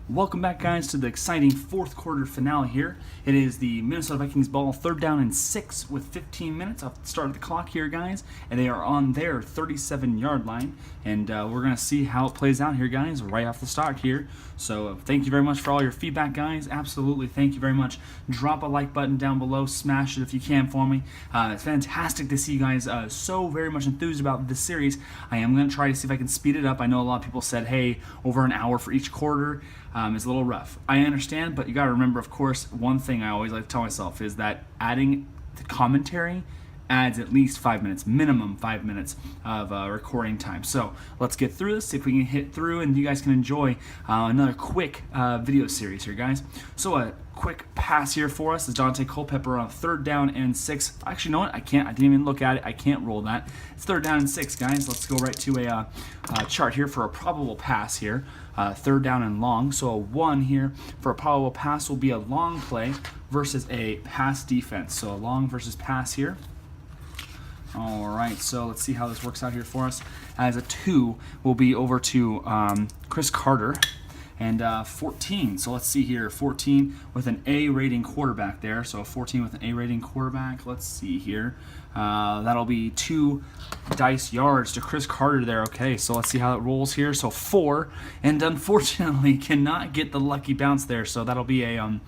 Welcome back, guys, to the exciting fourth quarter finale here. It is the Minnesota Vikings ball, 3rd down and 6 with 15 minutes off the start of the clock here, guys. And they are on their 37-yard line. And we're going to see how it plays out here, guys, right off the start here. So thank you very much for all your feedback, guys. Absolutely, thank you very much. Drop a like button down below. Smash it if you can for me. It's fantastic to see you guys so very much enthused about this series. I am going to try to see if I can speed it up. I know a lot of people said, hey, over an hour for each quarter. Is a little rough. I understand, but you got to remember, of course, one thing I always like to tell myself is that adding the commentary adds at least 5 minutes, minimum 5 minutes of recording time. So let's get through this, see if we can hit through, and you guys can enjoy another quick video series here, guys. So a quick pass here for us is Dante Culpepper on 3rd down and 6. Actually, you know what? I didn't even look at it. I can't roll that. It's 3rd down and 6, guys. Let's go right to a chart here for a probable pass here. 3rd down and long. So a 1 here for a probable pass will be a long play versus a pass defense. So a long versus pass here. All right, so let's see how this works out here for us. As a 2 will be over to Chris Carter. And 14, so let's see here, 14 with an A rating quarterback there. So 14 with an A rating quarterback, let's see here. That'll be 2 dice yards to Chris Carter there. Okay, so let's see how it rolls here. So 4, and unfortunately cannot get the lucky bounce there. So that'll be a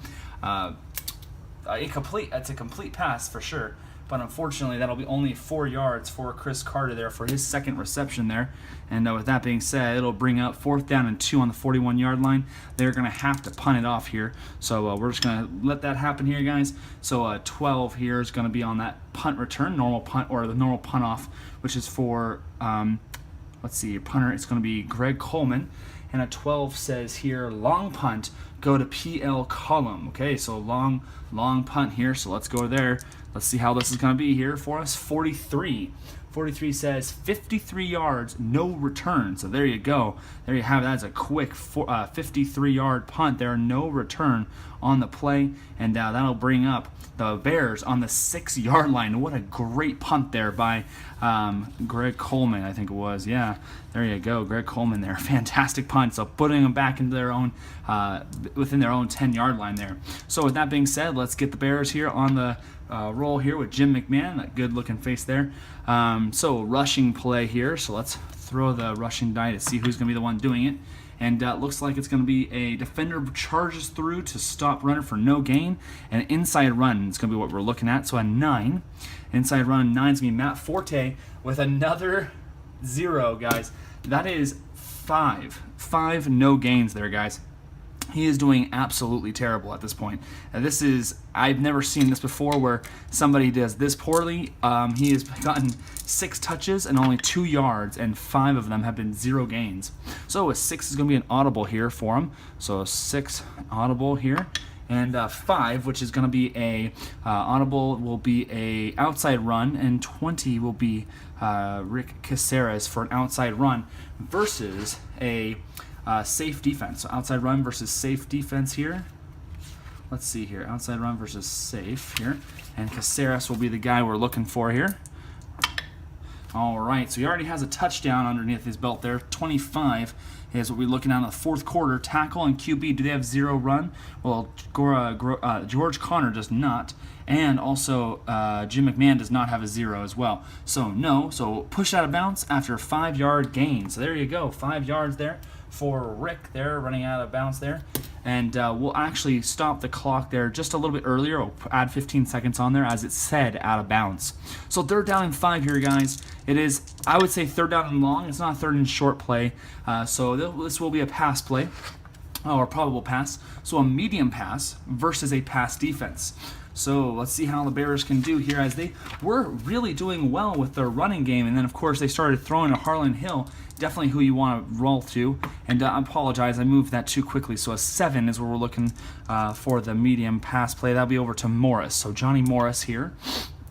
incomplete. That's a complete pass for sure. But unfortunately, that'll be only 4 yards for Chris Carter there for his second reception there. And with that being said, it'll bring up 4th down and 2 on the 41-yard line. They're going to have to punt it off here. So we're just going to let that happen here, guys. So 12 here is going to be on that punt return, normal punt, or the normal punt off, which is for, let's see, punter. It's going to be Greg Coleman. And a 12 says here, long punt, go to PL Column. Okay, so long punt here. So let's go there. Let's see how this is going to be here for us. 43. 43 says 53 yards, no return. So there you go. There you have it. That's a quick 53-yard punt there, no return on the play. And that'll bring up the Bears on the 6-yard line. What a great punt there by Greg Coleman, I think it was. Yeah, there you go. Greg Coleman there. Fantastic punt. So putting them back into their own, within their own 10-yard line there. So with that being said, let's get the Bears here on the roll here with Jim McMahon, that good-looking face there. So rushing play here. So let's throw the rushing die to see who's going to be the one doing it. And looks like it's going to be a defender charges through to stop runner for no gain. And inside run is going to be what we're looking at. So a 9. Inside run 9 is going to be Matt Forte with another 0, guys. That is 5. 5 no gains there, guys. He is doing absolutely terrible at this point. I've never seen this before where somebody does this poorly. He has gotten 6 touches and only 2 yards, and 5 of them have been 0 gains. So a 6 is going to be an audible here for him. So a 6 audible here. And 5, which is going to be a audible, will be a outside run, and 20 will be Rick Caceres for an outside run versus a safe defense. So outside run versus safe defense here. Let's see here. Outside run versus safe here. And Caceres will be the guy we're looking for here. All right, so he already has a touchdown underneath his belt there. 25 is what we're looking at in the fourth quarter. Tackle and QB, do they have 0 run? Well, George Connor does not. And also Jim McMahon does not have a 0 as well. So no, so push out of bounds after 5-yard gain. So there you go, 5 yards there for Rick there, running out of bounds there. And we'll actually stop the clock there just a little bit earlier. We'll add 15 seconds on there as it said out of bounds. So 3rd down and 5 here, guys. It is, I would say, 3rd down and long. It's not a 3rd and short play. So this will be a pass play, or probable pass. So a medium pass versus a pass defense. So let's see how the Bears can do here, as they were really doing well with their running game. And then, of course, they started throwing to Harlan Hill, definitely who you want to roll to. And I apologize, I moved that too quickly. So a 7 is where we're looking for the medium pass play. That'll be over to Morris. So Johnny Morris here.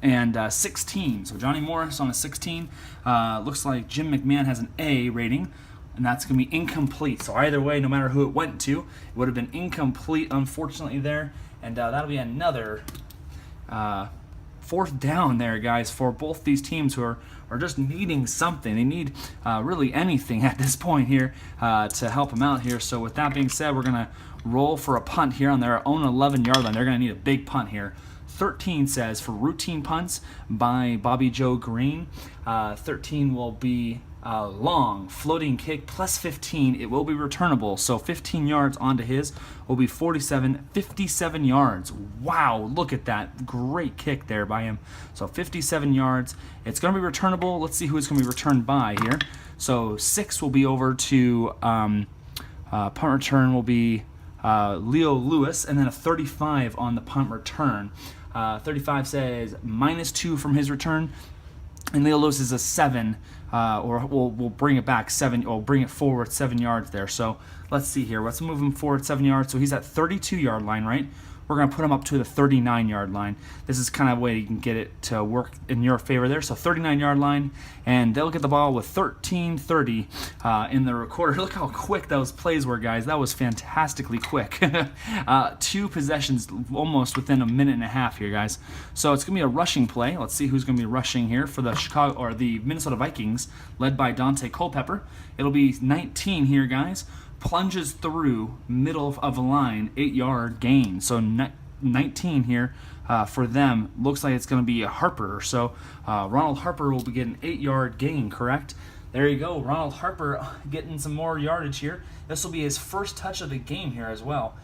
And 16. So Johnny Morris on a 16. Looks like Jim McMahon has an A rating. And that's going to be incomplete. So either way, no matter who it went to, it would have been incomplete, unfortunately, there. And that'll be another fourth down there, guys, for both these teams who are just needing something. They need really anything at this point here to help them out here. So with that being said, we're going to roll for a punt here on their own 11-yard line. They're going to need a big punt here. 13 says for routine punts by Bobby Joe Green. 13 will be long floating kick plus 15. It will be returnable. So 15 yards onto his will be 57 yards. Wow, look at that. Great kick there by him. So 57 yards. It's going to be returnable. Let's see who it's going to be returned by here. So 6 will be over to punt return will be Leo Lewis, and then a 35 on the punt return. 35 says -2 from his return, and Leo Lewis is a 7, or we'll bring it back 7. We'll bring it forward 7 yards there. So let's see here. Let's move him forward 7 yards. So he's at 32-yard line, right? We're going to put him up to the 39-yard line. This is kind of a way you can get it to work in your favor there. So 39-yard line, and they'll get the ball with 13:30 in the recorder. Look how quick those plays were, guys. That was fantastically quick. 2 possessions almost within a minute and a half here, guys. So it's going to be a rushing play. Let's see who's going to be rushing here for the Minnesota Vikings, led by Dante Culpepper. It'll be 19 here, guys. Plunges through middle of a line, 8-yard gain. So 19 here for them. Looks like it's going to be a Harper. So Ronald Harper will be getting 8-yard gain, correct? There you go. Ronald Harper getting some more yardage here. This will be his first touch of the game here as well.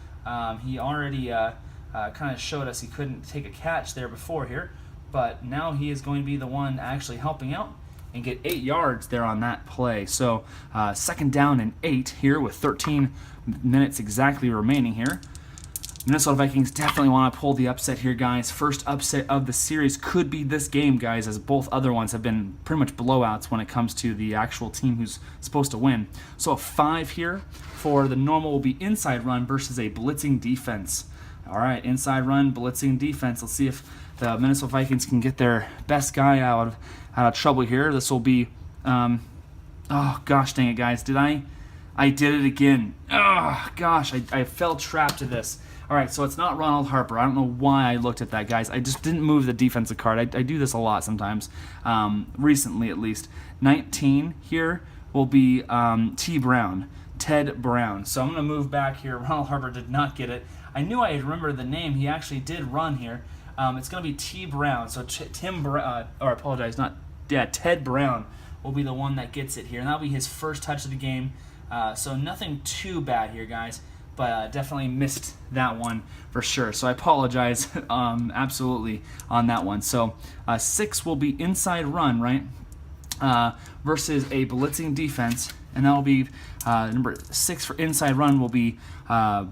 He already kind of showed us he couldn't take a catch there before here, but now he is going to be the one actually helping out and get 8 yards there on that play. So 2nd down and 8 here with 13 minutes exactly remaining here. Minnesota Vikings definitely want to pull the upset here, guys. First upset of the series could be this game, guys, as both other ones have been pretty much blowouts when it comes to the actual team who's supposed to win. So a 5 here for the normal will be inside run versus a blitzing defense. All right, inside run, blitzing defense. Let's see if the Minnesota Vikings can get their best guy out of trouble here. This will be, oh gosh dang it, guys. I did it again. Oh gosh, I fell trapped to this. All right, so it's not Ronald Harper. I don't know why I looked at that, guys. I just didn't move the defensive card. I do this a lot sometimes, recently at least. 19 here will be Ted Brown. So I'm going to move back here. Ronald Harper did not get it. I knew I remembered the name. He actually did run here. It's going to be T. Brown. So Ted Brown will be the one that gets it here. And that'll be his first touch of the game. So nothing too bad here, guys. But definitely missed that one for sure. So I apologize absolutely on that one. So 6 will be inside run, right? Versus a blitzing defense. And that'll be number 6 for inside run will be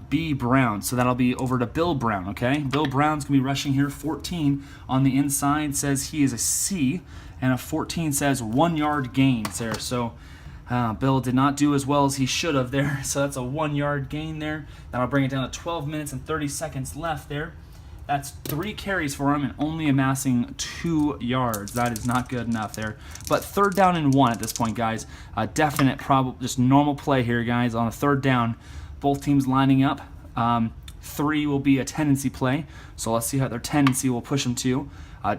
B. Brown. So that'll be over to Bill Brown, okay? Bill Brown's going to be rushing here. 14 on the inside says he is a C. And a 14 says 1 yard gains there. So Bill did not do as well as he should have there. So that's a 1 yard gain there. That'll bring it down to 12 minutes and 30 seconds left there. That's 3 carries for him and only amassing 2 yards. That is not good enough there. But 3rd down and 1 at this point, guys. A definite, just normal play here, guys. On a 3rd down, both teams lining up. 3 will be a tendency play. So let's see how their tendency will push them to.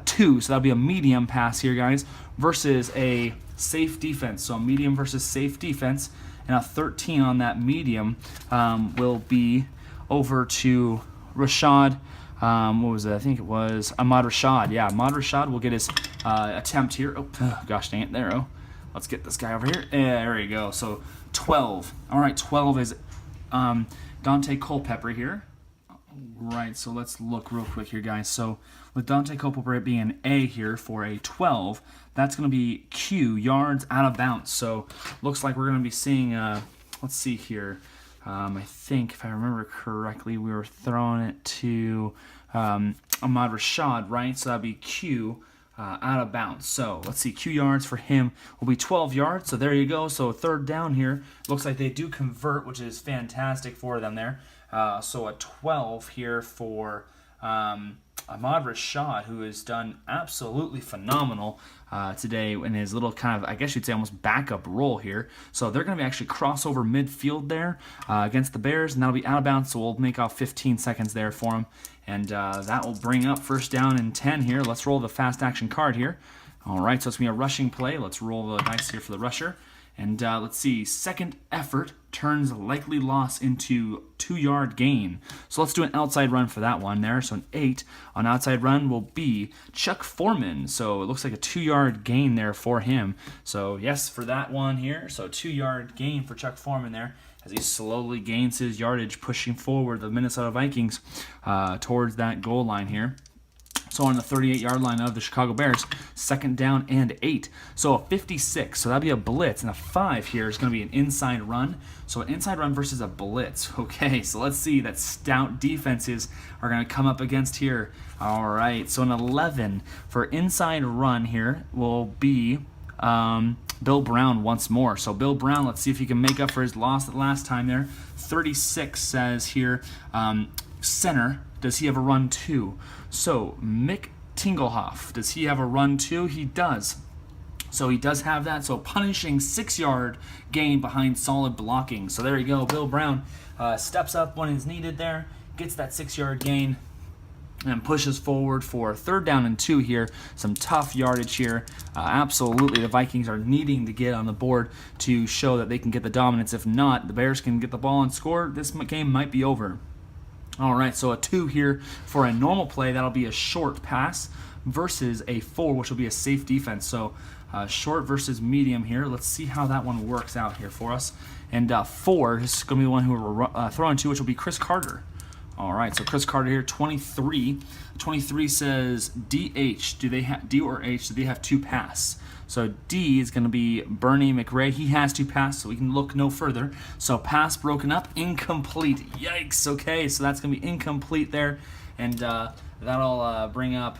2, so that'll be a medium pass here, guys, versus a safe defense. So medium versus safe defense. And a 13 on that medium will be over to Rashad. What was it? I think it was Ahmad Rashad. Yeah, Ahmad Rashad will get his attempt here. Oh, gosh dang it. There we go. Let's get this guy over here. There you go. So 12. All right, 12 is Dante Culpepper here. Right, so let's look real quick here, guys. So with Dante Culpepper being an A here for a 12, that's going to be Q, yards out of bounds. So looks like we're going to be seeing, let's see here. I think, if I remember correctly, we were throwing it to Ahmad Rashad, right? So that'd be Q out of bounds. So let's see, Q yards for him will be 12 yards. So there you go. So 3rd down here. Looks like they do convert, which is fantastic for them there. So a 12 here for Ahmad Rashad, who has done absolutely phenomenal today in his little kind of, I guess you'd say, almost backup role here. So they're going to be actually crossover midfield there against the Bears, and that'll be out of bounds, so we'll make off 15 seconds there for him. And that will bring up 1st down and 10 here. Let's roll the fast action card here. All right, so it's going to be a rushing play. Let's roll the dice here for the rusher. And let's see, second effort turns likely loss into 2-yard gain. So let's do an outside run for that one there. So an 8 on outside run will be Chuck Foreman. So it looks like a 2-yard gain there for him. So yes, for that one here. So 2-yard gain for Chuck Foreman there as he slowly gains his yardage, pushing forward the Minnesota Vikings towards that goal line here. So on the 38-yard line of the Chicago Bears, 2nd down and 8. So a 56, so that'll be a blitz, and a 5 here is going to be an inside run. So an inside run versus a blitz. Okay, so let's see that stout defenses are going to come up against here. All right, so an 11 for inside run here will be Bill Brown once more. So Bill Brown, let's see if he can make up for his loss the last time there. 36 says here, center. Does he have a run too? So Mick Tingelhoff, does he have a run too? He does. So he does have that. So punishing 6-yard gain behind solid blocking. So there you go. Bill Brown steps up when is needed there, gets that 6-yard gain, and pushes forward for 3rd down and 2 here. Some tough yardage here. Absolutely, the Vikings are needing to get on the board to show that they can get the dominance. If not, the Bears can get the ball and score. This game might be over. All right, so a 2 here for a normal play. That'll be a short pass versus a 4, which will be a safe defense. So short versus medium here. Let's see how that one works out here for us. And 4 is going to be the one who we're throwing to, which will be Chris Carter. All right, so Chris Carter here, 23. 23 says DH. Do they have D or H? Do they have 2 pass? So D is going to be Bernie McRae. He has 2 pass, so we can look no further. So pass broken up, incomplete. Yikes. Okay, so that's going to be incomplete there, and that'll bring up,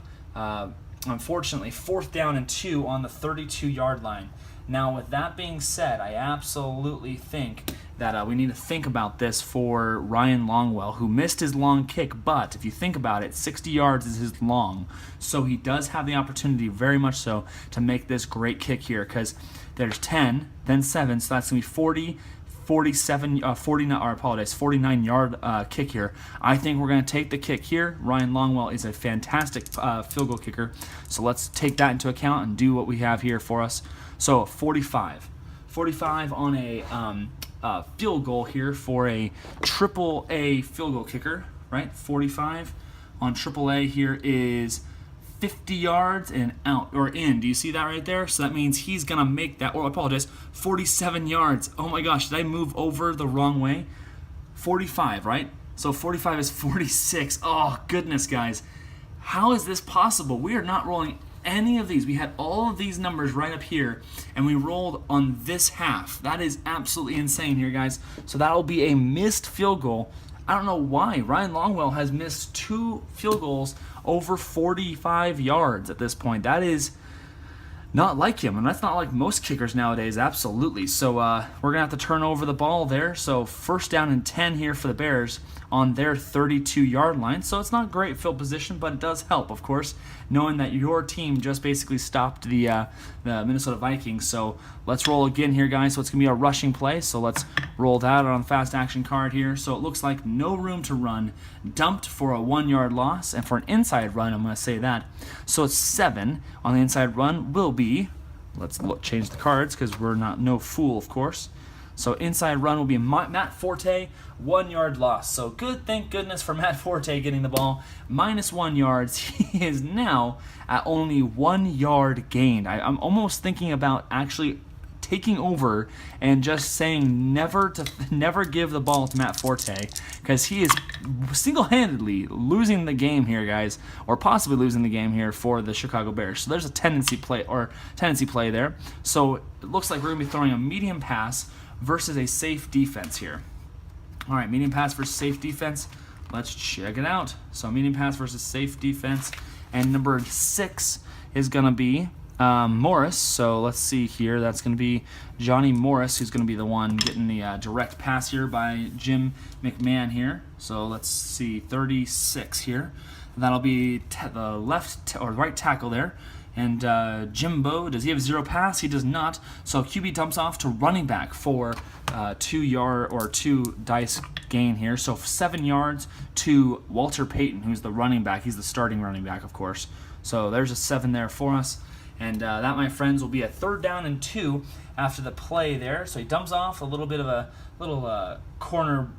unfortunately, 4th down and 2 on the 32-yard line. Now, with that being said, I absolutely think that we need to think about this for Ryan Longwell, who missed his long kick, but if you think about it, 60 yards is his long. So he does have the opportunity, very much so, to make this great kick here, because there's 10, then 7, so that's going to be 40, 49-yard kick here. I think we're going to take the kick here. Ryan Longwell is a fantastic field goal kicker, so let's take that into account and do what we have here for us. So 45 on a field goal here for a AAA field goal kicker, right? 45 on AAA here is 50 yards and out, or in. Do you see that right there? So that means he's going to make that, or I apologize, 47 yards. Oh my gosh, did I move over the wrong way? 45, right? So 45 is 46. Oh, goodness, guys. How is this possible? We are not rolling any of these. We had all of these numbers right up here, and we rolled on this half. That is absolutely insane here, guys. So that'll be a missed field goal. I don't know why. Ryan Longwell has missed 2 field goals over 45 yards at this point. That is not like him, and that's not like most kickers nowadays, absolutely. So we're going to have to turn over the ball there. So 1st down and 10 here for the Bears on their 32-yard line. So it's not great field position, but it does help, of course, knowing that your team just basically stopped the Minnesota Vikings. So let's roll again here, guys. So it's going to be a rushing play. So let's roll that on the fast action card here. So it looks like no room to run, dumped for a 1-yard loss, and for an inside run, I'm going to say that. So it's 7 on the inside run will be, let's change the cards because we're not no fool, of course. So inside run will be Matt Forte, 1-yard loss. So good, thank goodness for Matt Forte getting the ball. -1 yards. He is now at only 1 yard gained. I'm almost thinking about actually taking over and just saying never give the ball to Matt Forte, because he is single-handedly losing the game here, guys, or possibly losing the game here for the Chicago Bears. So there's a tendency play there. So it looks like we're going to be throwing a medium pass versus a safe defense here. All right, medium pass versus safe defense. Let's check it out. So medium pass versus safe defense. And number 6 is going to be Morris. So let's see here. That's going to be Johnny Morris, who's going to be the one getting the direct pass here by Jim McMahon here. So let's see, 36 here. That'll be the left or right tackle there. And Jimbo, does he have 0 pass? He does not. So QB dumps off to running back for 2 yard or 2 dice gain here. So 7 yards to Walter Payton, who's the running back. He's the starting running back, of course. So there's a 7 there for us. And that, my friends, will be a 3rd down and 2 after the play there. So he dumps off a little bit of a little corner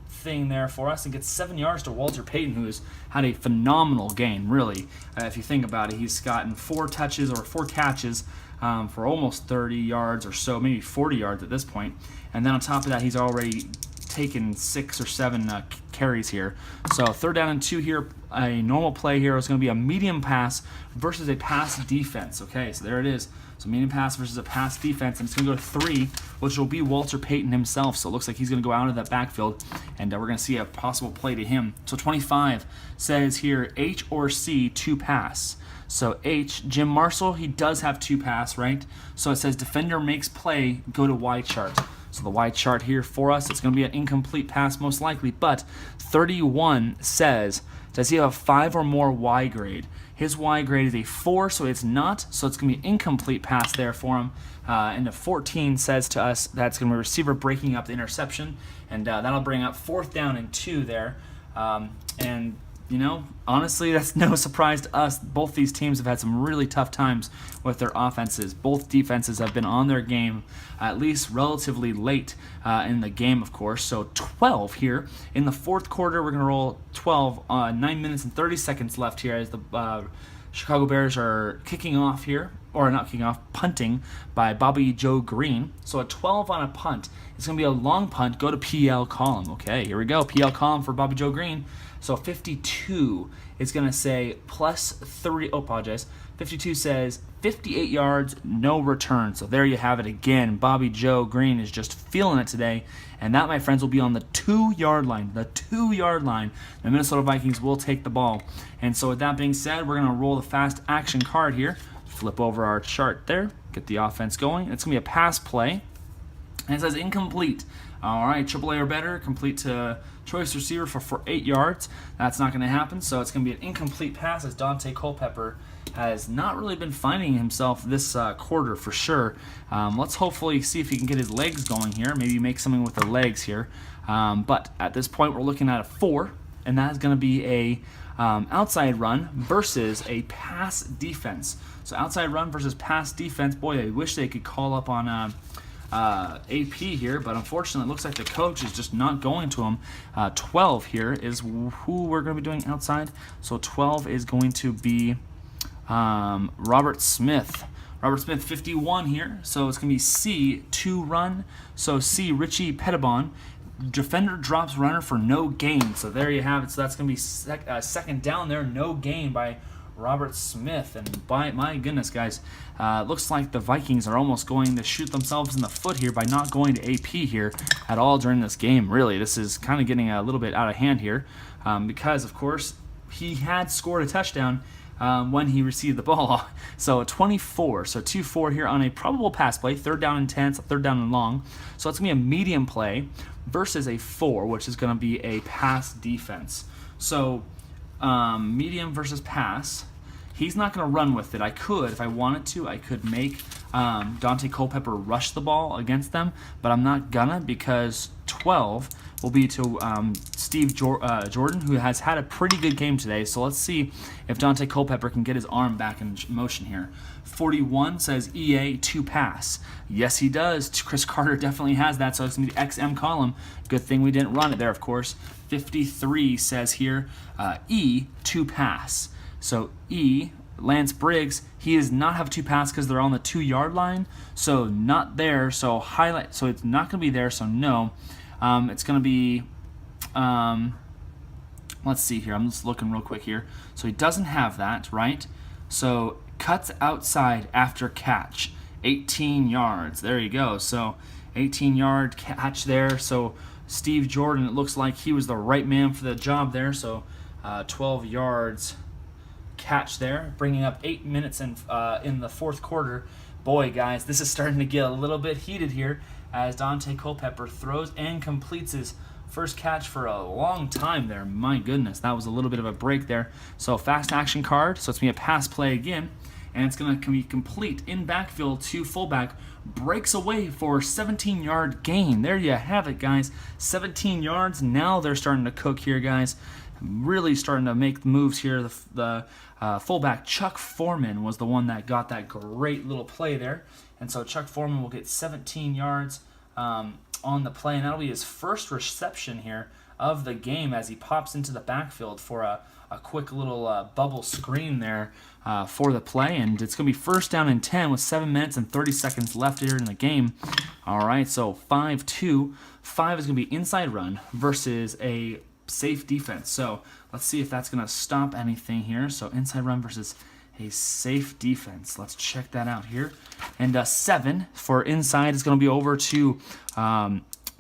thing there for us and gets 7 yards to Walter Payton, who has had a phenomenal game, really. If you think about it, he's gotten 4 touches or 4 catches for almost 30 yards or so, maybe 40 yards at this point. And then on top of that, he's already taken 6 or 7 carries here. So 3rd down and 2 here. A normal play here is going to be a medium pass versus a pass defense. Okay, so there it is. So medium pass versus a pass defense, and it's going to go to 3, which will be Walter Payton himself. So it looks like he's going to go out of that backfield, and we're going to see a possible play to him. So 25 says here, H or C, 2 pass. So H, Jim Marshall, he does have 2 pass, right? So it says defender makes play, go to Y chart. So the Y chart here for us, it's going to be an incomplete pass most likely, but 31 says, does he have a 5 or more Y grade? His Y grade is a 4, so it's not. So it's going to be an incomplete pass there for him. And the 14 says to us that's going to be a receiver breaking up the interception. And that'll bring up 4th down and 2 there. And, you know, honestly, that's no surprise to us. Both these teams have had some really tough times with their offenses. Both defenses have been on their game, at least relatively late in the game, of course. So 12 here. In the 4th quarter, we're going to roll 12, 9 minutes and 30 seconds left here as the Chicago Bears are kicking off here. Or not kicking off, punting by Bobby Joe Green. So a 12 on a punt. It's going to be a long punt. Go to PL column. Okay, here we go. PL column for Bobby Joe Green. So 52 is going to say plus 3. Oh, apologize. 52 says 58 yards, no return. So there you have it again. Bobby Joe Green is just feeling it today. And that, my friends, will be on the 2-yard line. The 2-yard line. The Minnesota Vikings will take the ball. And so with that being said, we're going to roll the fast action card here. Flip over our chart there. Get the offense going. It's going to be a pass play. And it says incomplete. All right, AAA or better, complete to choice receiver for 8 yards. That's not going to happen, so it's going to be an incomplete pass as Dante Culpepper has not really been finding himself this quarter for sure. Let's hopefully see if he can get his legs going here, maybe make something with the legs here. But at this point, we're looking at a 4, and that is going to be a outside run versus a pass defense. So outside run versus pass defense. Boy, I wish they could call up on AP here, but unfortunately it looks like the coach is just not going to him. 12 here is who we're going to be doing outside. So 12 is going to be Robert Smith. Robert Smith, 51 here. So it's going to be C, 2 run. So C, Richie Pettibon. Defender drops runner for no gain. So there you have it. So that's going to be 2nd down there. No gain by Robert Smith. And by my goodness, guys, looks like the Vikings are almost going to shoot themselves in the foot here by not going to AP here at all during this game. Really, this is kind of getting a little bit out of hand here because, of course, he had scored a touchdown when he received the ball. So 24, so 2-4 here on a probable pass play, 3rd down and 10, so 3rd down and long. So it's going to be a medium play versus a 4, which is going to be a pass defense. So medium versus pass. He's not going to run with it. I could, if I wanted to, I could make Dante Culpepper rush the ball against them, but I'm not gonna because 12 will be to Steve Jordan, who has had a pretty good game today. So let's see if Dante Culpepper can get his arm back in motion here. 41 says EA 2 pass. Yes, he does. Chris Carter definitely has that, so it's going to be the XM column. Good thing we didn't run it there, of course. 53 says here E 2 pass. So E, Lance Briggs, he does not have 2 pass because they're on the 2-yard line. So not there. So highlight. So it's not going to be there. So no. It's going to be. Let's see here. I'm just looking real quick here. So he doesn't have that, right? So cuts outside after catch, 18 yards. There you go. So 18-yard catch there. So Steve Jordan, it looks like he was the right man for the job there. So 12 yards. Catch there, bringing up 8 minutes in the 4th quarter. Boy, guys, this is starting to get a little bit heated here as Dante Culpepper throws and completes his First catch for a long time there. My goodness, that was a little bit of a break there. So fast action card. So it's going to be a pass play again. And it's going to be complete in backfield to fullback. Breaks away for 17-yard gain. There you have it, guys. 17 yards. Now they're starting to cook here, guys. Really starting to make moves here. The fullback Chuck Foreman was the one that got that great little play there. And so Chuck Foreman will get 17 yards on the play, and that'll be his first reception here of the game as he pops into the backfield for a quick little bubble screen there for the play. And it's going to be first down and 10 with 7 minutes and 30 seconds left here in the game. All right, so 5-2. 5 is going to be inside run versus a safe defense. So let's see if that's going to stop anything here. So inside run versus a safe defense. Let's check that out here. And 7 for inside is going to be over to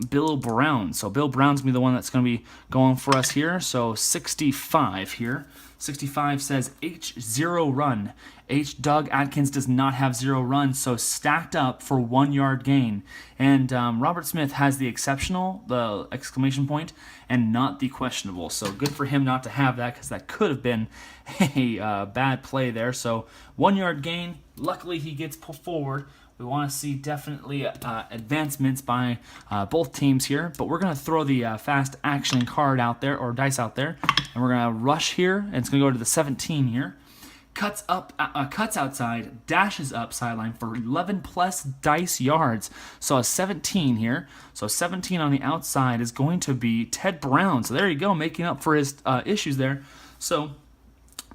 Bill Brown. So Bill Brown's going to be the one that's going to be going for us here. So 65 here. 65 says H0 run. Doug Atkins does not have 0 runs, so stacked up for 1 yard gain. And Robert Smith has the exceptional, the exclamation point, and not the questionable. So good for him not to have that, because that could have been a bad play there. So 1 yard gain. Luckily, he gets pulled forward. We want to see definitely advancements by both teams here, but we're going to throw the fast action card out there, or dice out there, and we're going to rush here, and it's going to go to the 17 here. Cuts outside, dashes up sideline for 11 plus dice yards. So a 17 here. So 17 on the outside is going to be Ted Brown. So there you go, making up for his issues there. So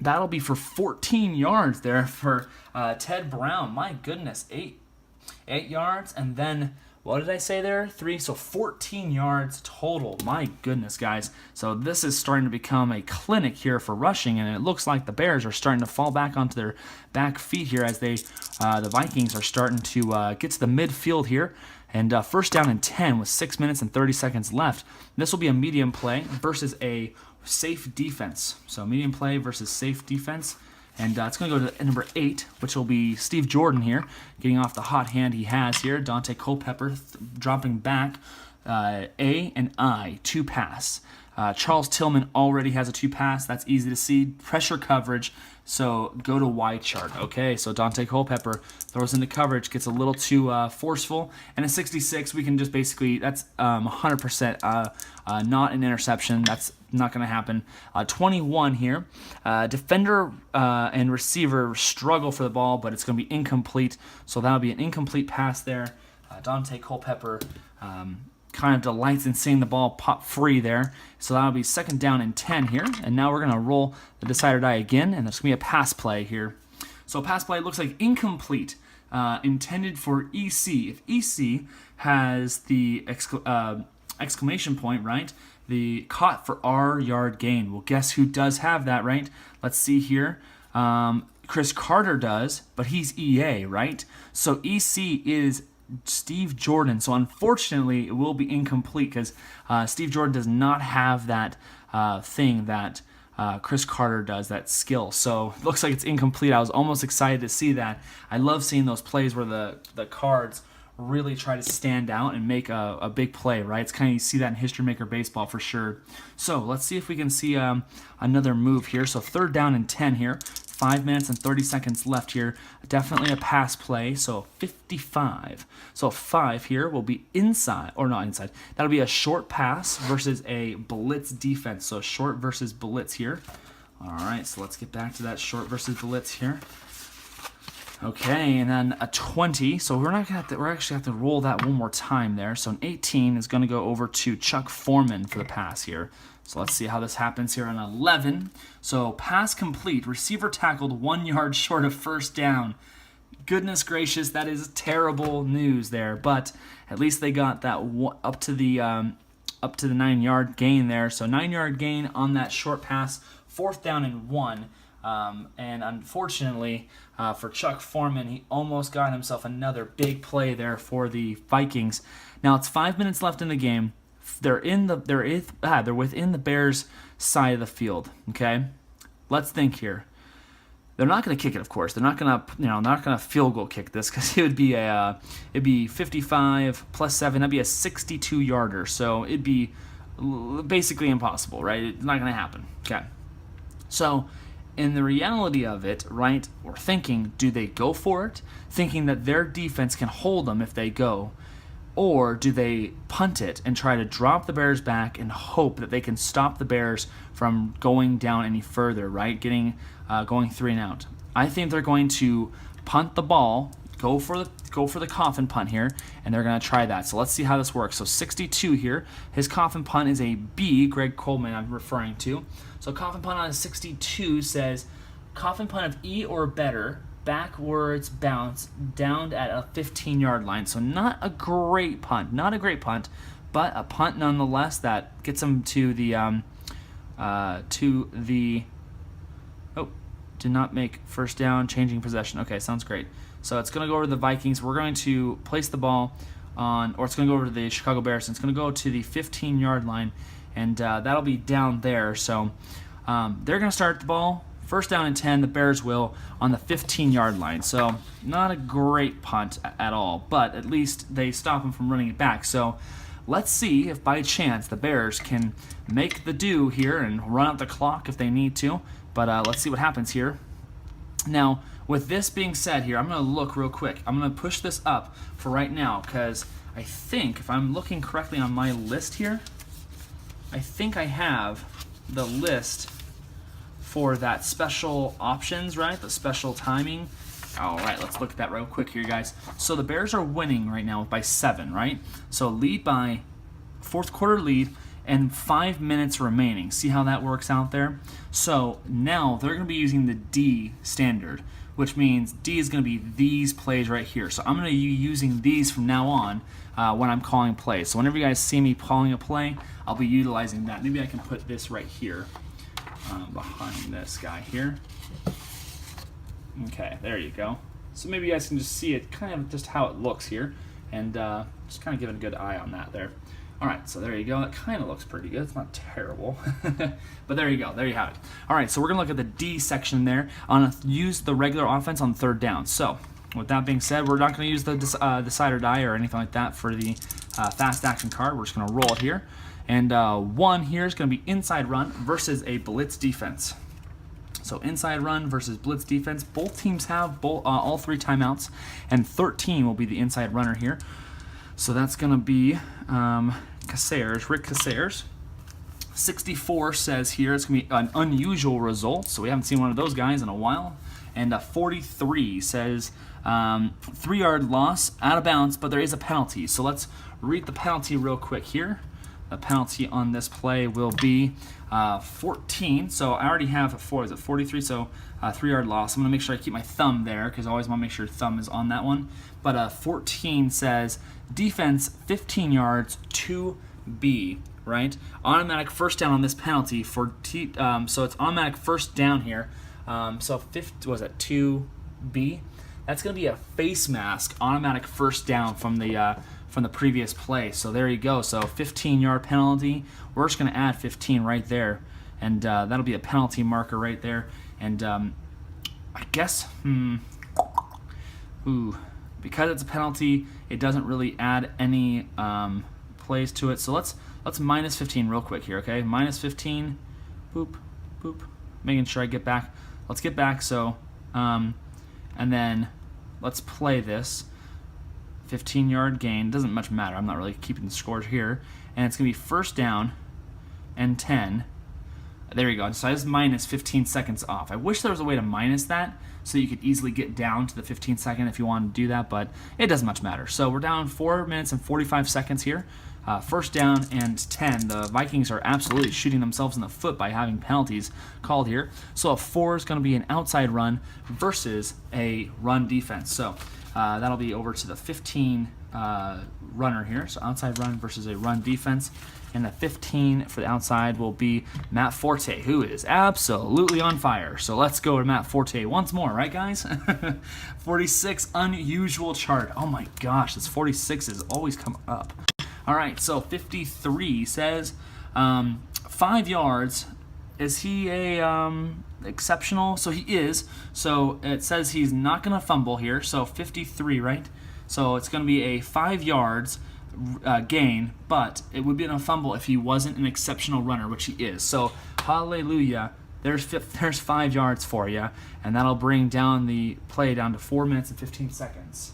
that'll be for 14 yards there for Ted Brown. My goodness, 8 yards, and then what did I say there? 3, so 14 yards total. My goodness, guys. So this is starting to become a clinic here for rushing, and it looks like the Bears are starting to fall back onto their back feet here as they, the Vikings are starting to get to the midfield here. And first down and 10 with 6 minutes and 30 seconds left. This will be a medium play versus a safe defense. So medium play versus safe defense. And it's going to go to number 8, which will be Steve Jordan here, getting off the hot hand he has here. Dante Culpepper dropping back. A and I, 2 pass. Charles Tillman already has a 2 pass. That's easy to see. Pressure coverage. So go to Y chart. Okay, so Dante Culpepper throws into coverage, gets a little too forceful. And a 66, we can just basically, that's 100% not an interception. That's not going to happen. 21 here. Defender and receiver struggle for the ball, but it's going to be incomplete. So that'll be an incomplete pass there. Dante Culpepper kind of delights in seeing the ball pop free there. So that'll be second down and 10 here. And now we're going to roll the decide or die again, and there's going to be a pass play here. So pass play looks like incomplete, intended for EC. If EC has the exclamation point, right, the caught for R yard gain. Well, guess who does have that, right? Let's see here. Chris Carter does, but he's EA, right? So EC is Steve Jordan. So unfortunately, it will be incomplete because Steve Jordan does not have that thing that Chris Carter does, that skill. So it looks like it's incomplete. I was almost excited to see that. I love seeing those plays where the cards really try to stand out and make a big play, right? It's kind of, you see that in History Maker Baseball for sure. So let's see if we can see another move here. So third down and 10 here. 5 minutes and 30 seconds left here. Definitely a pass play, so 55. So 5 here will be inside, or not inside. That'll be a short pass versus a blitz defense. So short versus blitz here. All right, so let's get back to that short versus blitz here. Okay, and then a 20. So we're not gonna have to, we're actually have to roll that one more time there. So an 18 is gonna go over to Chuck Foreman for the pass here. So let's see how this happens here on 11. So pass complete. Receiver tackled 1 yard short of first down. Goodness gracious, that is terrible news there. But at least they got that up to the 9 yard gain there. So 9 yard gain on that short pass. Fourth down and 1. And unfortunately for Chuck Foreman, he almost got himself another big play there for the Vikings. Now it's 5 minutes left in the game. They're within the Bears' side of the field. Okay, let's think here. They're not going to kick it, of course. They're not going to field goal kick this because it'd be 55 plus 7. That'd be a 62 yarder. So it'd be basically impossible, right? It's not going to happen. Okay. So, in the reality of it, right, we're thinking, do they go for it, thinking that their defense can hold them if they go, or do they punt it and try to drop the Bears back and hope that they can stop the Bears from going down any further, right, going 3 and out? I think they're going to punt the ball, go for the coffin punt here, and they're going to try that. So let's see how this works. So 62 here. His coffin punt is a B, Greg Coleman I'm referring to. So coffin punt on 62 says, coffin punt of E or better, backwards bounce down at a 15-yard line. So not a great punt, but a punt nonetheless that gets them to the did not make first down, changing possession. Okay, sounds great. So it's going to go over to the Vikings. We're going to place the ball or it's going to go over to the Chicago Bears. And it's going to go to the 15-yard line, and that'll be down there. So they're going to start the ball. First down and 10, the Bears will, on the 15-yard line. So not a great punt at all, but at least they stop them from running it back. So let's see if by chance the Bears can make the do here and run out the clock if they need to. But let's see what happens here. Now, with this being said here, I'm going to look real quick. I'm going to push this up for right now because I think, if I'm looking correctly on my list here, I think I have the list for that special options, right? The special timing. All right, let's look at that real quick here, guys. So the Bears are winning right now by 7, right? So lead by fourth quarter lead and 5 minutes remaining. See how that works out there? So now they're going to be using the D standard, which means D is going to be these plays right here. So I'm going to be using these from now on when I'm calling plays. So whenever you guys see me calling a play, I'll be utilizing that. Maybe I can put this right here behind this guy here. Okay, there you go. So maybe you guys can just see it, kind of just how it looks here, and just kind of give it a good eye on that there. All right, so there you go. That kind of looks pretty good. It's not terrible, but there you go. There you have it. All right, so we're gonna look at the D section there on use the regular offense on third down. So with that being said, we're not gonna use the decide or die or anything like that for the fast action card. We're just gonna roll it here, and one here is gonna be inside run versus a blitz defense. So inside run versus blitz defense. Both teams have all 3 timeouts, and 13 will be the inside runner here. So that's going to be Rick Caceres. 64 says here it's going to be an unusual result, so we haven't seen one of those guys in a while. And 43 says 3-yard loss, out of bounds, but there is a penalty. So let's read the penalty real quick here. The penalty on this play will be 14. So I already have 43? So 3-yard loss. I'm going to make sure I keep my thumb there because I always want to make sure thumb is on that one. But 14 says defense 15 yards 2B, right? Automatic first down on this penalty for so it's automatic first down here. So 2B? That's going to be a face mask automatic first down from the previous play. So there you go. So 15-yard penalty. We're just going to add 15 right there, and that'll be a penalty marker right there. And I guess, because it's a penalty, it doesn't really add any plays to it. So let's minus 15 real quick here, okay? Minus 15, boop, boop. Making sure I get back. Let's get back. So, and then let's play this. 15-yard gain. Doesn't much matter. I'm not really keeping the scores here. And it's going to be first down and 10. There you go. So I just minus 15 seconds off. I wish there was a way to minus that so you could easily get down to the 15 second if you wanted to do that, but it doesn't much matter. So we're down 4 minutes and 45 seconds here. First down and 10. The Vikings are absolutely shooting themselves in the foot by having penalties called here. So a 4 is going to be an outside run versus a run defense. So that'll be over to the 15 runner here. So outside run versus a run defense. And the 15 for the outside will be Matt Forte, who is absolutely on fire. So let's go to Matt Forte once more, right, guys? 46, unusual chart. Oh my gosh, this 46 has always come up. All right, so 53 says 5 yards. Is he a exceptional? So he is. So it says he's not going to fumble here. So 53, right? So it's going to be a 5 yards gain, but it would be a fumble if he wasn't an exceptional runner, which he is. So, hallelujah. There's 5 yards for you, and that'll bring down the play down to 4 minutes and 15 seconds.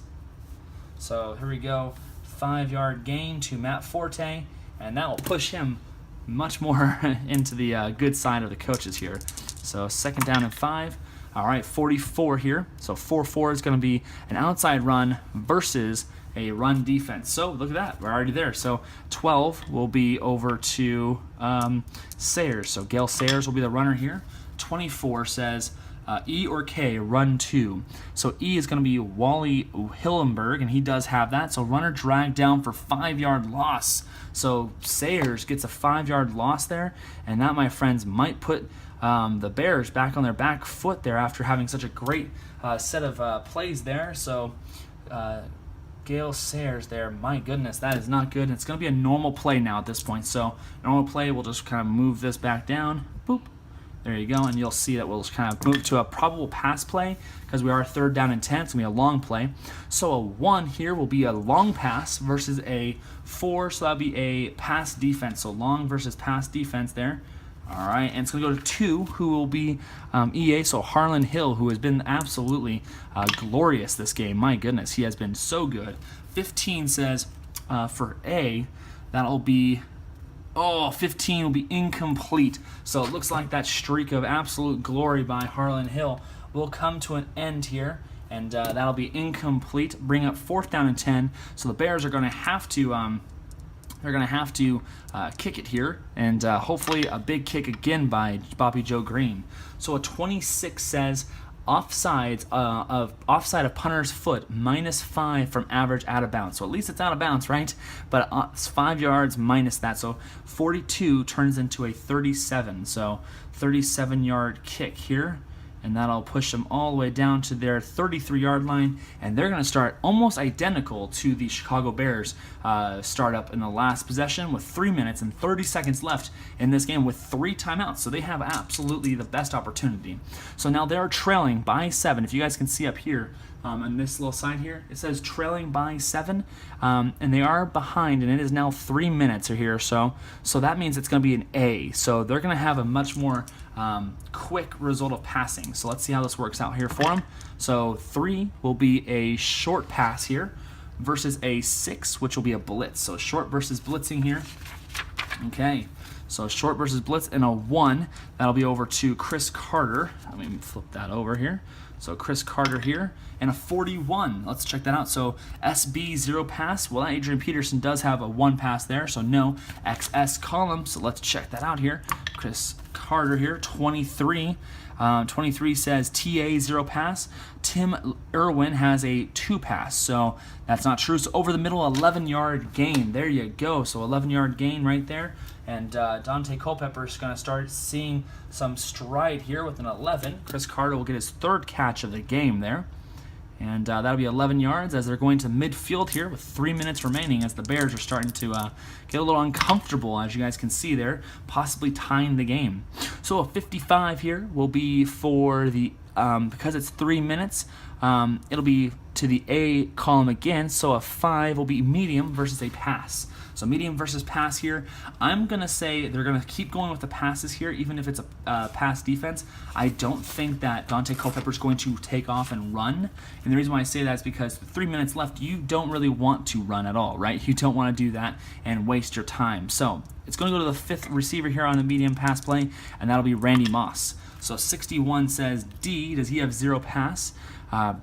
So here we go, 5-yard gain to Matt Forte, and that will push him much more into the good side of the coaches here. So 2nd down and 5. All right, 44 here. So 4-4 is going to be an outside run versus a run defense. So look at that, we're already there. So 12 will be over to Sayers. So Gale Sayers will be the runner here. 24 says E or K, run 2. So E is going to be Wally Hillenberg, and he does have that. So runner drag down for 5-yard loss. So Sayers gets a 5-yard loss there, and that, my friends, might put the Bears back on their back foot there after having such a great set of plays there. So Gale Sayers there, my goodness, that is not good. It's going to be a normal play now at this point. So normal play, we'll just kind of move this back down. Boop. There you go, and you'll see that we'll just kind of move to a probable pass play because we are 3rd down and 10. It's going to be a long play. So a 1 here will be a long pass versus a 4, so that'll be a pass defense. So long versus pass defense there. All right, and it's going to go to 2, who will be EA, so Harlan Hill, who has been absolutely glorious this game. My goodness, he has been so good. 15 says for A, that'll be... 15 will be incomplete. So it looks like that streak of absolute glory by Harlan Hill will come to an end here, and that'll be incomplete. Bring up 4th down and 10. So the Bears are going to have to kick it here, and hopefully a big kick again by Bobby Joe Green. So a 26 says offside of punter's foot, -5 from average out of bounds. So at least it's out of bounds, right? But it's 5 yards minus that. So 42 turns into a 37. So 37-yard kick here. And that'll push them all the way down to their 33-yard line, and they're going to start almost identical to the Chicago Bears startup in the last possession with 3 minutes and 30 seconds left in this game with 3 timeouts. So they have absolutely the best opportunity. So now they're trailing by 7. If you guys can see up here on this little side here, it says trailing by 7, and they are behind, and it is now 3 minutes here or so. So that means it's going to be an A. So they're going to have a much more quick result of passing. So let's see how this works out here for them. So 3 will be a short pass here versus a 6, which will be a blitz. So short versus blitzing here. Okay, so short versus blitz, and a 1, that'll be over to Chris Carter. Let me flip that over here. So Chris Carter here, and a 41. Let's check that out. So SB 0 pass. Well, Adrian Peterson does have a 1 pass there, so no XS column. So let's check that out here. Chris Carter here, 23. 23 says TA 0 pass. Tim Irwin has a 2 pass, so that's not true. So over the middle, 11-yard gain. There you go. So 11-yard gain right there. And Dante Culpepper is going to start seeing some stride here with an 11. Chris Carter will get his 3rd catch of the game there. And that'll be 11 yards as they're going to midfield here with 3 minutes remaining as the Bears are starting to get a little uncomfortable, as you guys can see there, possibly tying the game. So a 55 here will be for the, because it's 3 minutes, it'll be to the A column again, so a 5 will be medium versus a pass. So medium versus pass here. I'm going to say they're going to keep going with the passes here, even if it's a pass defense. I don't think that Dante Culpepper is going to take off and run. And the reason why I say that is because 3 minutes left, you don't really want to run at all, right? You don't want to do that and waste your time. So it's going to go to the 5th receiver here on the medium pass play, and that'll be Randy Moss. So 61 says D. Does he have 0 pass?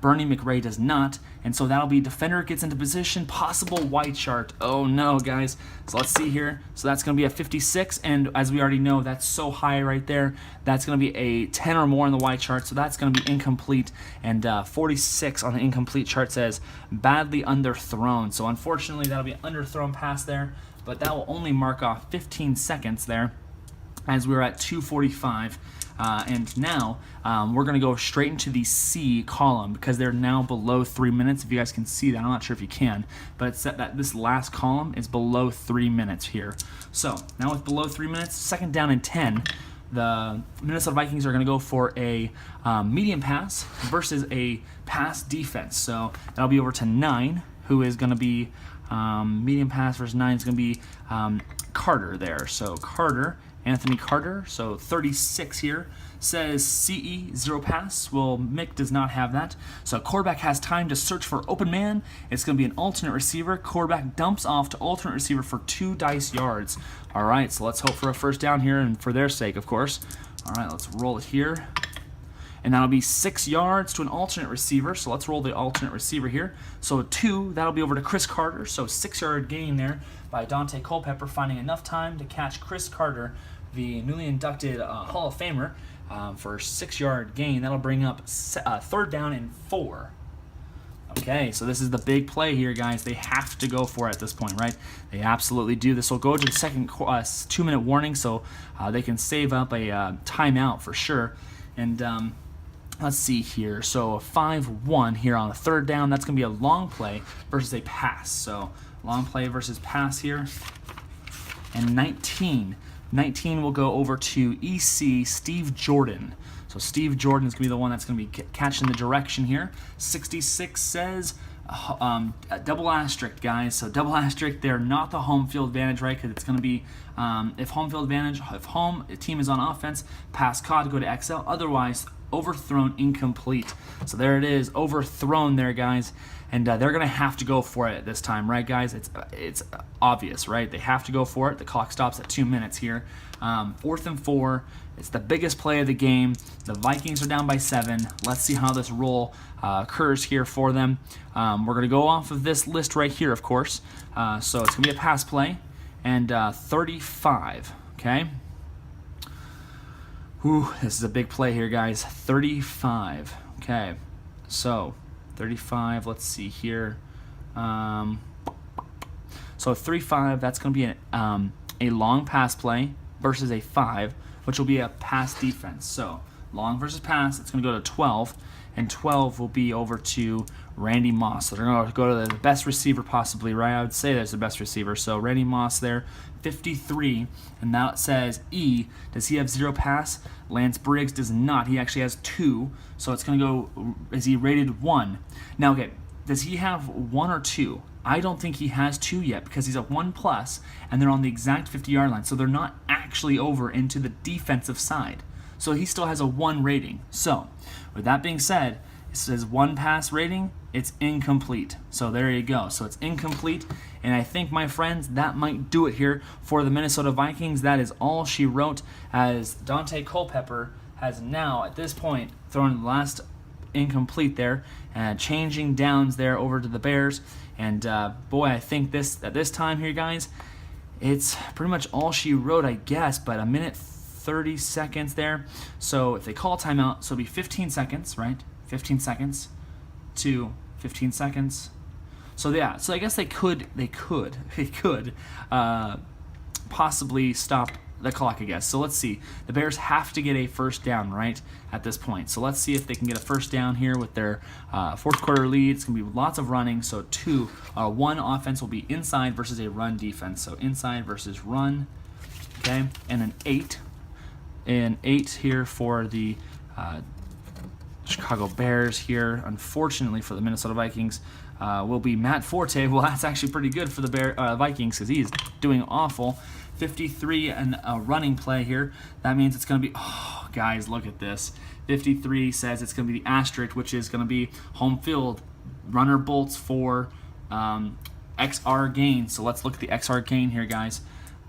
Bernie McRae does not, and so that'll be defender gets into position, possible white chart. Oh no, guys. So let's see here. So that's going to be a 56, and as we already know, that's so high right there. That's going to be a 10 or more in the white chart, so that's going to be incomplete, and 46 on the incomplete chart says badly underthrown. So unfortunately, that'll be an underthrown pass there, but that will only mark off 15 seconds there as we're at 2:45. And now we're going to go straight into the C column because they're now below 3 minutes. If you guys can see that, I'm not sure if you can, but it's set that this last column is below 3 minutes here. So now with below 3 minutes, 2nd down and 10, the Minnesota Vikings are going to go for a medium pass versus a pass defense. So that'll be over to 9, who is going to be Medium pass versus 9 is going to be Carter there. So Anthony Carter, so 36 here, says CE, 0 pass. Well, Mick does not have that. So quarterback has time to search for open man. It's going to be an alternate receiver. Quarterback dumps off to alternate receiver for 2 dice yards. All right, so let's hope for a first down here, and for their sake, of course. All right, let's roll it here. And that'll be 6 yards to an alternate receiver. So let's roll the alternate receiver here. So 2, that'll be over to Chris Carter. So 6-yard gain there by Dante Culpepper, finding enough time to catch Chris Carter, the newly inducted Hall of Famer, for a 6-yard gain. That'll bring up 3rd down and 4. Okay, so this is the big play here, guys. They have to go for it at this point, right? They absolutely do. This will go to the second 2-minute warning, so they can save up a timeout for sure. And let's see here. So 5-1 here on a 3rd down. That's going to be a long play versus a pass. So long play versus pass here. And 19 will go over to EC Steve Jordan. So Steve Jordan is going to be the one that's going to be catching the direction here. 66 says double asterisk, guys. So double asterisk, they're not the home field advantage, right? Because it's going to be if home field advantage, if home team is on offense, pass caught to go to XL. Otherwise, overthrown, incomplete. So there it is, overthrown there, guys. And they're going to have to go for it this time, right, guys? It's obvious, right? They have to go for it. The clock stops at 2 minutes here. 4th and 4. It's the biggest play of the game. The Vikings are down by 7. Let's see how this roll occurs here for them. We're going to go off of this list right here, of course. So it's going to be a pass play. And 35, okay? Whew, this is a big play here, guys. 35, okay. So 35, let's see here. So 35, that's going to be a long pass play versus a 5, which will be a pass defense. So long versus pass, it's going to go to 12, and 12 will be over to Randy Moss. So they're going to go to the best receiver possibly, right? I would say that's the best receiver. So Randy Moss there, 53, and now it says E. Does he have 0 pass? Lance Briggs does not. He actually has 2, so it's going to go, is he rated 1? Now, okay, does he have 1 or 2? I don't think he has 2 yet because he's a 1+, and they're on the exact 50-yard line, so they're not actually over into the defensive side. So he still has a 1 rating. So, with that being said, it says 1 pass rating, it's incomplete. So there you go. So it's incomplete, and I think, my friends, that might do it here for the Minnesota Vikings. That is all she wrote, as Dante Culpepper has now, at this point, thrown the last incomplete there, and changing downs there over to the Bears. And boy, I think at this time here, guys, it's pretty much all she wrote, I guess, but 1 minute 30 seconds there. So if they call timeout, so it'll be 15 seconds, right? 15 seconds to 15 seconds. So yeah, so I guess they could possibly stop the clock, I guess. So let's see. The Bears have to get a first down, right, at this point. So let's see if they can get a first down here with their 4th quarter lead. It's going to be lots of running. So 1 offense will be inside versus a run defense. So inside versus run, okay? And an 8. And 8 here for the Chicago Bears here. Unfortunately for the Minnesota Vikings, will be Matt Forte. Well, that's actually pretty good for the Vikings because he's doing awful. 53 and a running play here. That means it's going to be, oh, guys, look at this. 53 says it's going to be the asterisk, which is going to be home field. Runner bolts for XR gain. So let's look at the XR gain here, guys.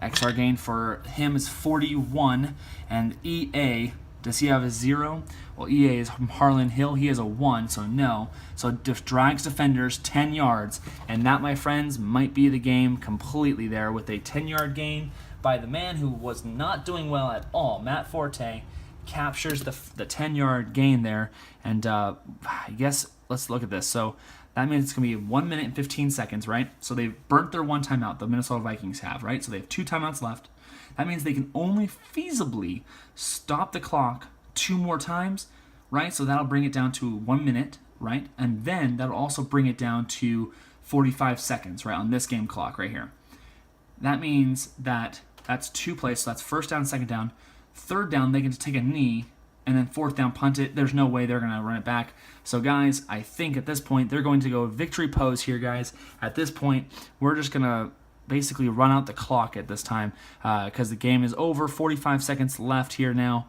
XR gain for him is 41, and EA, does he have a 0? Well, EA is from Harlan Hill. He has a 1, so no. So drags defenders 10 yards, and that, my friends, might be the game completely there with a 10-yard gain by the man who was not doing well at all. Matt Forte captures the 10-yard gain there, and I guess let's look at this. So that means it's going to be 1 minute and 15 seconds, right? So they've burnt their 1 timeout, the Minnesota Vikings have, right? So they have 2 timeouts left. That means they can only feasibly stop the clock 2 more times, right? So that'll bring it down to 1 minute, right? And then that'll also bring it down to 45 seconds, right, on this game clock right here. That means that that's 2 plays, so that's first down, second down. Third down, they get to take a knee and then fourth down punt it. There's no way they're going to run it back. So, guys, I think at this point they're going to go victory pose here, guys. At this point, we're just going to basically run out the clock at this time because the game is over. 45 seconds left here now.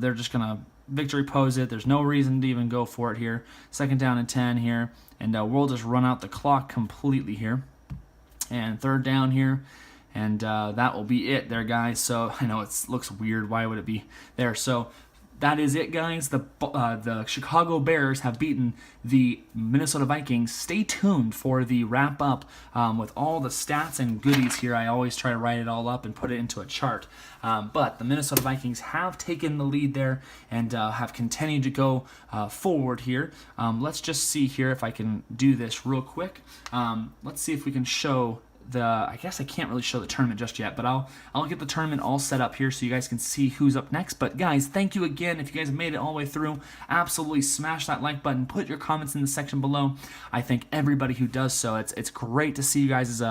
They're just going to victory pose it. There's no reason to even go for it here. Second down and 10 here, and we'll just run out the clock completely here. And third down here, and that will be it there, guys. So I know it looks weird. Why would it be there? So that is it, guys. The Chicago Bears have beaten the Minnesota Vikings. Stay tuned for the wrap-up with all the stats and goodies here. I always try to write it all up and put it into a chart. But the Minnesota Vikings have taken the lead there and have continued to go forward here. Let's just see here if I can do this real quick. Let's see if we can show I guess I can't really show the tournament just yet, but I'll get the tournament all set up here so you guys can see who's up next. But guys, thank you again. If you guys have made it all the way through, absolutely smash that like button. Put your comments in the section below. I thank everybody who does so. It's great to see you guys'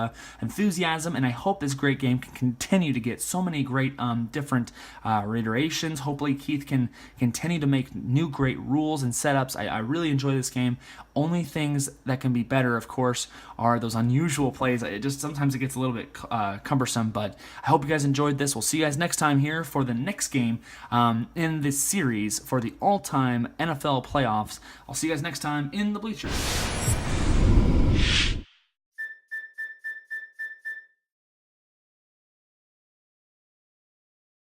enthusiasm, and I hope this great game can continue to get so many great different reiterations. Hopefully Keith can continue to make new great rules and setups. I really enjoy this game. Only things that can be better, of course, are those unusual plays. Sometimes it gets a little bit cumbersome, but I hope you guys enjoyed this. We'll see you guys next time here for the next game in this series for the all-time NFL playoffs. I'll see you guys next time in the bleachers.